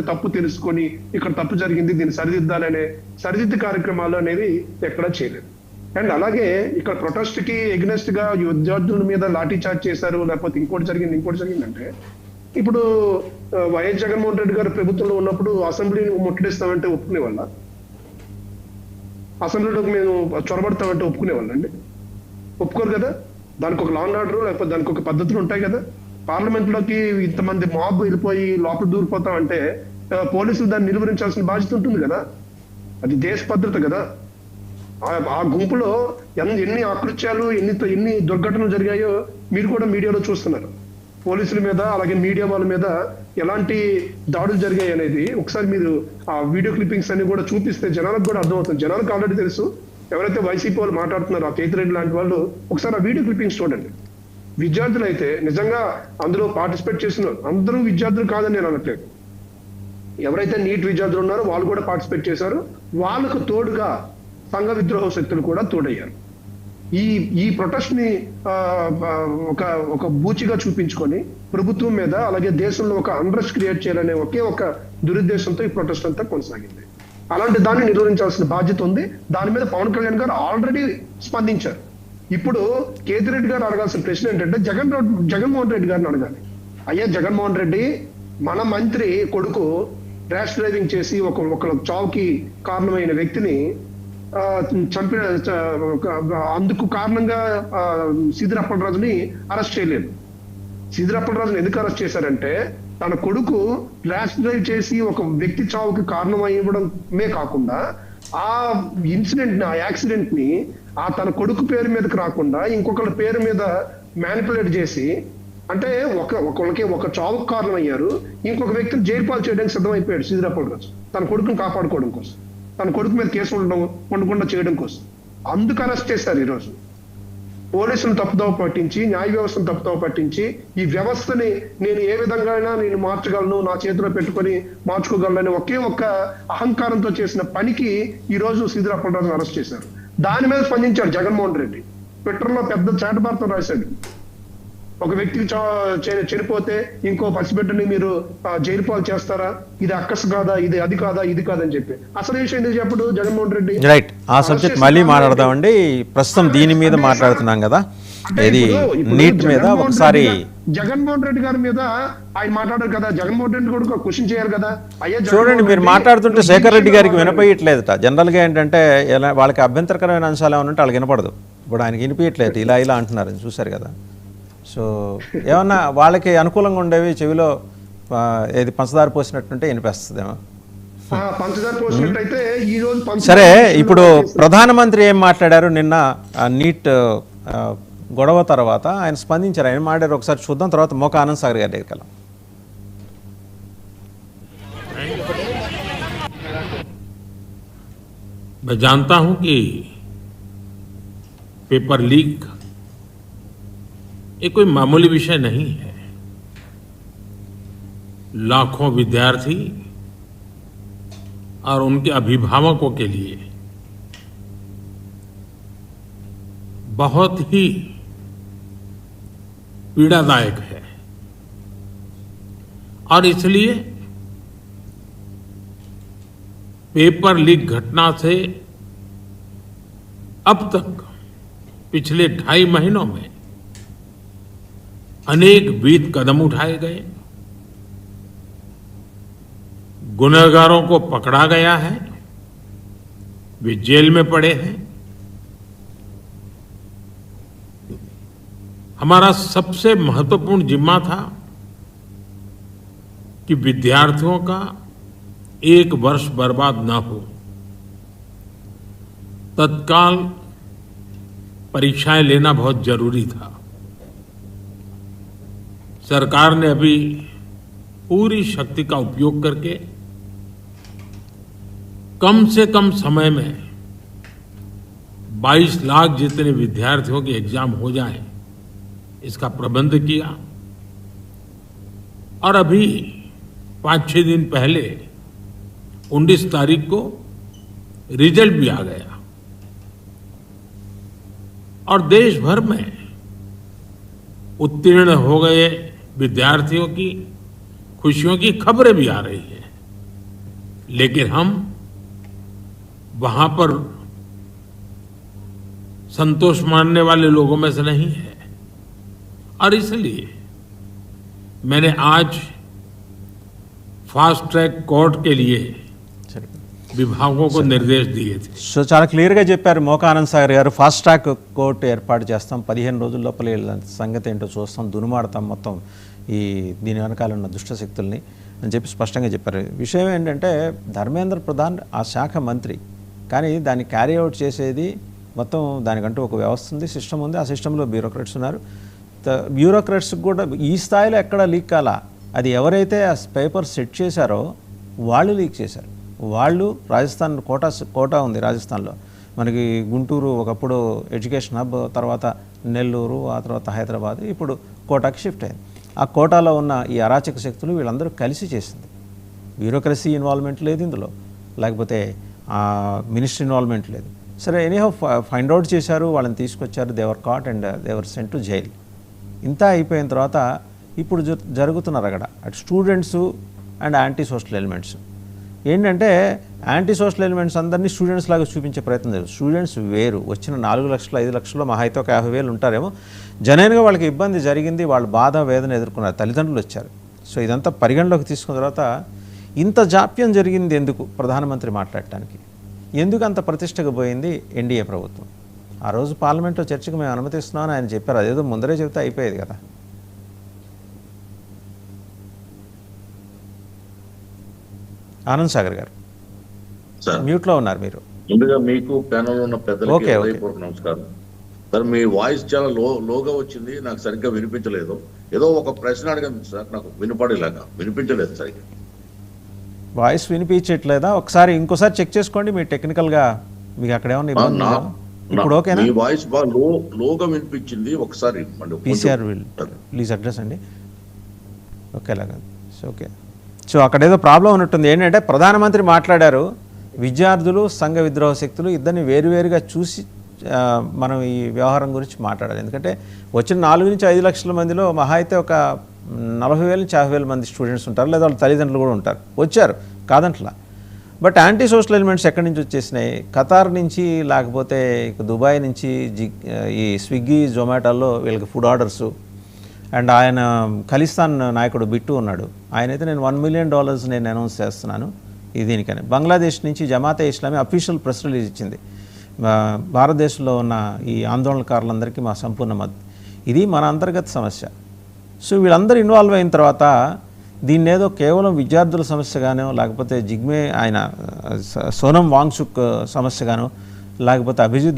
తప్పు తెలుసుకొని ఇక్కడ తప్పు జరిగింది దీన్ని సరిదిద్దాలనే సరిదిద్దు కార్యక్రమాలు అనేవి ఎక్కడా చేయలేదు. అండ్ అలాగే ఇక్కడ ప్రొటెస్ట్ కి ఎగ్నెస్ట్ గా విద్యార్థుల మీద లాఠీ చార్జ్ చేశారు, లేకపోతే ఇంకోటి జరిగిందంటే ఇప్పుడు వైఎస్ జగన్మోహన్ రెడ్డి గారు ప్రభుత్వంలో ఉన్నప్పుడు అసెంబ్లీని ముట్టడిస్తామంటే ఒప్పుకునే వాళ్ళ, అసెంబ్లీలోకి మేము చొరబడతామంటే ఒప్పుకునే వాళ్ళండి? ఒప్పుకోరు కదా. దానికి ఒక లా అండ్ ఆర్డర్ లేకపోతే దానికి ఒక పద్ధతులు ఉంటాయి కదా. పార్లమెంట్ లోకి ఇంతమంది మాబ్ వెళ్ళిపోయి లోపల దూరిపోతామంటే పోలీసులు దాన్ని నిలువరించాల్సిన బాధ్యత ఉంటుంది కదా. అది దేశ భద్రత కదా. ఆ గుంపులో ఎన్ని అకృత్యాలు ఎన్ని దుర్ఘటనలు జరిగాయో మీరు కూడా మీడియాలో చూస్తున్నారు. పోలీసుల మీద అలాగే మీడియా వాళ్ళ మీద ఎలాంటి దాడులు జరిగాయి అనేది ఒకసారి మీరు ఆ వీడియో క్లిప్పింగ్స్ అన్ని కూడా చూపిస్తే జనాలకు కూడా అర్థమవుతుంది. జనాలకు ఆల్రెడీ తెలుసు. ఎవరైతే వైసీపీ వాళ్ళు మాట్లాడుతున్నారో ఆ కేతిరెడ్డి లాంటి వాళ్ళు ఒకసారి ఆ వీడియో క్లిప్పింగ్స్ చూడండి. విద్యార్థులు అయితే నిజంగా అందులో పార్టిసిపేట్ చేస్తున్నారు. అందరూ విద్యార్థులు కాదని నేను అనట్లేదు. ఎవరైతే నీట్ విద్యార్థులు ఉన్నారో వాళ్ళు కూడా పార్టిసిపేట్ చేశారు. వాళ్ళకు తోడుగా సంఘ విద్రోహ శక్తులు కూడా తోడయ్యారు. ఈ ప్రొటెస్ట్ ని ఒక బూచిగా చూపించుకొని ప్రభుత్వం మీద అలాగే దేశంలో ఒక అన్రెస్ట్ క్రియేట్ చేయాలనే ఒకే ఒక దురుద్దేశంతో ఈ ప్రొటెస్ట్ అంతా కొనసాగింది. అలాంటి దాన్ని నిర్వహించాల్సిన బాధ్యత ఉంది. దాని మీద పవన్ కళ్యాణ్ గారు ఆల్రెడీ స్పందించారు. ఇప్పుడు కేతిరెడ్డి గారు అడగాల్సిన ప్రశ్న ఏంటంటే జగన్మోహన్ రెడ్డి గారిని అడగాలి. అయ్యా జగన్మోహన్ రెడ్డి, మన మంత్రి కొడుకు ర్యాష్ డ్రైవింగ్ చేసి ఒక చావుకి కారణమైన వ్యక్తిని చంపిన అందుకు కారణంగా సీదిరప్పలరాజుని అరెస్ట్ చేయలేదు. సీదిరప్పలరాజుని ఎందుకు అరెస్ట్ చేశారంటే తన కొడుకు ర్యాష్ డ్రైవ్ చేసి ఒక వ్యక్తి చావుకి కారణం ఇవ్వడమే కాకుండా ఆ ఇన్సిడెంట్ ఆ యాక్సిడెంట్ ని తన కొడుకు పేరు మీదకి రాకుండా ఇంకొకళ్ళ పేరు మీద మ్యానిపులేట్ చేసి, అంటే ఒకళ్ళకి ఒక చావుకు కారణం అయ్యారు, ఇంకొక వ్యక్తిని జైలు పాలు చేయడానికి సిద్ధమైపోయాడు సీదిరప్పలరాజు తన కొడుకుని కాపాడుకోవడం కోసం, తన కొడుకు మీద కేసు ఉండకుండా చేయడం కోసం. అందుకు అరెస్ట్ చేశారు. ఈరోజు పోలీసులను తప్పుదోవ పట్టించి, న్యాయ వ్యవస్థను తప్పుదోవ పట్టించి, ఈ వ్యవస్థని నేను ఏ విధంగా అయినా నేను మార్చగలను, నా చేతిలో పెట్టుకొని మార్చుకోగలను ఒకే ఒక్క అహంకారంతో చేసిన పనికి ఈ రోజు సీదిరప్పలరాజును అరెస్ట్ చేశారు. దాని మీద స్పందించాడు జగన్మోహన్ రెడ్డి. ట్విట్టర్లో పెద్ద చాటభారతం రాశాడు. ఒక వ్యక్తికి చనిపోతే ఇంకో పసిబిడ్డని మీరు జైలు పాలు చేస్తారా, ఇది అక్కసు కాదా, ఇది కాదని చెప్పి అసలు విషయం ఎందుకు చెప్పడు జగన్మోహన్ రెడ్డి? రైట్, ఆ సబ్జెక్ట్ మళ్ళీ మాట్లాడదామండి. ప్రస్తుతం దీని మీద మాట్లాడుతున్నాం కదా, ఇది నీట్ మీద. ఒకసారి జగన్మోహన్ రెడ్డి గారి మీద ఆయన మాట్లాడారు కదా, జగన్మోహన్ రెడ్డి కూడా క్వశ్చన్ చేయాలి కదా. అయ్యా చూడండి, మీరు మాట్లాడుతుంటే శేఖర్ రెడ్డి గారికి వినపయ్యట్లేదట. జనరల్గా ఏంటంటే వాళ్ళకి అభ్యంతరకరమైన అంశాలు ఏమైనా ఉంటే వాళ్ళకి వినపడదు. ఇప్పుడు ఆయనకి వినిపించట్లేదు, ఇలా అంటున్నారు, చూశారు కదా. సో ఏమన్నా వాళ్ళకి అనుకూలంగా ఉండేవి చెవిలో ఏది పంచదార పోసినట్టుంటే వినిపిస్తుందేమో. సరే, ఇప్పుడు ప్రధానమంత్రి ఏం మాట్లాడారు నిన్న నీట్ గొడవ తర్వాత? ఆయన స్పందించారు, ఆయన మాట్లాడారు. ఒకసారి చూద్దాం, తర్వాత మోకా ఆనంద్ సాగర్ గారి దగ్గరికి వెళ్ళాం. मैं जानता हूं कि पेपर लीक ये कोई मामूली विषय नहीं है। लाखों विद्यार्थी और उनके अभिभावकों के लिए बहुत ही पीड़ादायक है और इसलिए पेपर लीक घटना से अब तक पिछले 2.5 महीनों में अनेक विध कदम उठाए गए, गुनहगारों को पकड़ा गया है, वे जेल में पड़े हैं। हमारा सबसे महत्वपूर्ण जिम्मा था कि विद्यार्थियों का 1 वर्ष बर्बाद न हो। तत्काल परीक्षाएं लेना बहुत जरूरी था। सरकार ने अभी पूरी शक्ति का उपयोग करके कम से कम समय में 22 लाख जितने विद्यार्थियों के एग्जाम हो जाए इसका प्रबंध किया और अभी 5-6 दिन पहले 19 तारीख को रिजल्ट भी आ गया और देश भर में उत्तीर्ण हो गए विद्यार्थियों की खुशियों की खबरें भी आ रही हैं। लेकिन हम वहां पर संतोष मानने वाले लोगों में से नहीं है और इसलिए मैंने आज फास्ट ट्रैक कोर्ट के लिए సరే. विभागों को निर्देश दिए थे. సో చాలా క్లియర్గా చెప్పారు మోకా ఆనంద్ సాగర్ గారు. ఫాస్ట్ ట్రాక్ కోర్టు ఏర్పాటు చేస్తాం, 15 రోజుల లోపల వీళ్ళ సంగతి ఏంటో చూస్తాం, దునుమాడతాం మొత్తం ఈ దీని వెనకాల ఉన్న దుష్ట శక్తుల్ని అని చెప్పి స్పష్టంగా చెప్పారు. విషయం ఏంటంటే ధర్మేంద్ర ప్రధాన్ ఆ శాఖ మంత్రి, కానీ దాన్ని క్యారీ అవుట్ చేసేది మొత్తం దానికంటూ ఒక వ్యవస్థ ఉంది, సిస్టమ్ ఉంది. ఆ సిస్టంలో బ్యూరోక్రాట్స్ ఉన్నారు. బ్యూరోక్రాట్స్కి కూడా ఈ స్థాయిలో ఎక్కడ లీక్ కాలా. అది ఎవరైతే ఆ పేపర్ సెట్ చేశారో వాళ్ళు లీక్ చేశారు. వాళ్ళు రాజస్థాన్ కోటా ఉంది రాజస్థాన్లో, మనకి గుంటూరు ఒకప్పుడు ఎడ్యుకేషన్ హబ్, తర్వాత నెల్లూరు, ఆ తర్వాత హైదరాబాద్, ఇప్పుడు కోటాకి షిఫ్ట్ అయింది. ఆ కోటాలో ఉన్న ఈ అరాచక శక్తులు వీళ్ళందరూ కలిసి చేసింది. బ్యూరోక్రసీ ఇన్వాల్వ్మెంట్ లేదు ఇందులో, లేకపోతే మినిస్ట్రీ ఇన్వాల్వ్మెంట్ లేదు. సరే, ఎనీహౌ ఫైండ్ అవుట్ చేశారు, వాళ్ళని తీసుకొచ్చారు, they caught and they sent to jail. ఇంత అయిపోయిన తర్వాత ఇప్పుడు జరుగుతున్నారు అక్కడ అటు students and anti social elements. ఏంటంటే యాంటీ సోషల్ ఎలిమెంట్స్ అందరినీ స్టూడెంట్స్ లాగా చూపించే ప్రయత్నం చేస్తారు. స్టూడెంట్స్ వేరు, వచ్చిన 4 లక్షలు 5 లక్షల్లో మహా అయితే ఒక 50,000 ఉంటారేమో. జనైన్గా వాళ్ళకి ఇబ్బంది జరిగింది, వాళ్ళు బాధ వేదన ఎదుర్కొన్నారు, తల్లిదండ్రులు వచ్చారు. సో ఇదంతా పరిగణలోకి తీసుకున్న తర్వాత ఇంత జాప్యం జరిగింది ఎందుకు ప్రధానమంత్రి మాట్లాడటానికి? ఎందుకు అంత ప్రతిష్టకు పోయింది ఎన్డీఏ ప్రభుత్వం? ఆ రోజు పార్లమెంట్లో చర్చకు మేము అనుమతిస్తున్నామని ఆయన చెప్పారు. అదేదో ముందరే చెబితే అయిపోయేది కదా. ఆనంద్ సాగర్ గారు మ్యూట్లో ఉన్నారు మీరు. ముందుగా మీకు ప్యానల్ ఉన్న పెద్దలకి ఓకే. హృదయపూర్వక నమస్కారం సార్. మీ వాయిస్ చాలా లోగా వచ్చింది, నాకు సరిగ్గా వినిపించలేదు. ఏదో ఒక ప్రశ్న అడిగాను సార్, నాకు వినపడేలాగా వినిపించలేదు సరిగ్గా. వాయిస్ వినిపించట్లేదా? ఒకసారి ఇంకోసారి చెక్ చేసుకోండి మీ టెక్నికల్గా, మీకు అక్కడ ఏమన్నా ఇబ్బంది ఉందా? ఇప్పుడు ఓకేనా? మీ వాయిస్ బాగా లోగా వినిపించింది. ఒకసారి పీసీఆర్ విల్ ప్లీజ్ అడ్రస్ అండి. ఓకేలాగా ఓకే. సో అక్కడ ఏదో ప్రాబ్లం ఉన్నట్టుంది. ఏంటంటే ప్రధానమంత్రి మాట్లాడారు, విద్యార్థులు సంఘ విద్రోహ శక్తులు ఇద్దరిని వేరువేరుగా చూసి మనం ఈ వ్యవహారం గురించి మాట్లాడాలి. ఎందుకంటే వచ్చిన 4 నుంచి 5 లక్షల మందిలో మహా అయితే ఒక 40,000 నుంచి 50,000 మంది స్టూడెంట్స్ ఉంటారు, లేదా వాళ్ళ తల్లిదండ్రులు కూడా ఉంటారు, వచ్చారు కాదంట్లా. బట్ యాంటీ సోషల్ ఎలిమెంట్స్ ఎక్కడి నుంచి వచ్చేసినాయి? ఖతార్ నుంచి, లేకపోతే దుబాయ్ నుంచి ఈ స్విగ్గీ జొమాటోల్లో వీళ్ళకి ఫుడ్ ఆర్డర్సు. అండ్ ఆయన ఖలిస్తాన్ నాయకుడు బిట్టు ఉన్నాడు, ఆయనైతే నేను $1 మిలియన్ నేను అనౌన్స్ చేస్తున్నాను ఇది దీనికని. బంగ్లాదేశ్ నుంచి Jamaat-e Islami official press release ఇచ్చింది, భారతదేశంలో ఉన్న ఈ ఆందోళనకారులందరికీ మా సంపూర్ణ మద్దతు. ఇది మన అంతర్గత సమస్య. సో వీళ్ళందరూ ఇన్వాల్వ్ అయిన తర్వాత దీన్ని ఏదో కేవలం విద్యార్థుల సమస్యగానో, లేకపోతే జిగ్మే ఆయన సోనం వాంగ్చుక్ సమస్యగానో, లేకపోతే అభిజిత్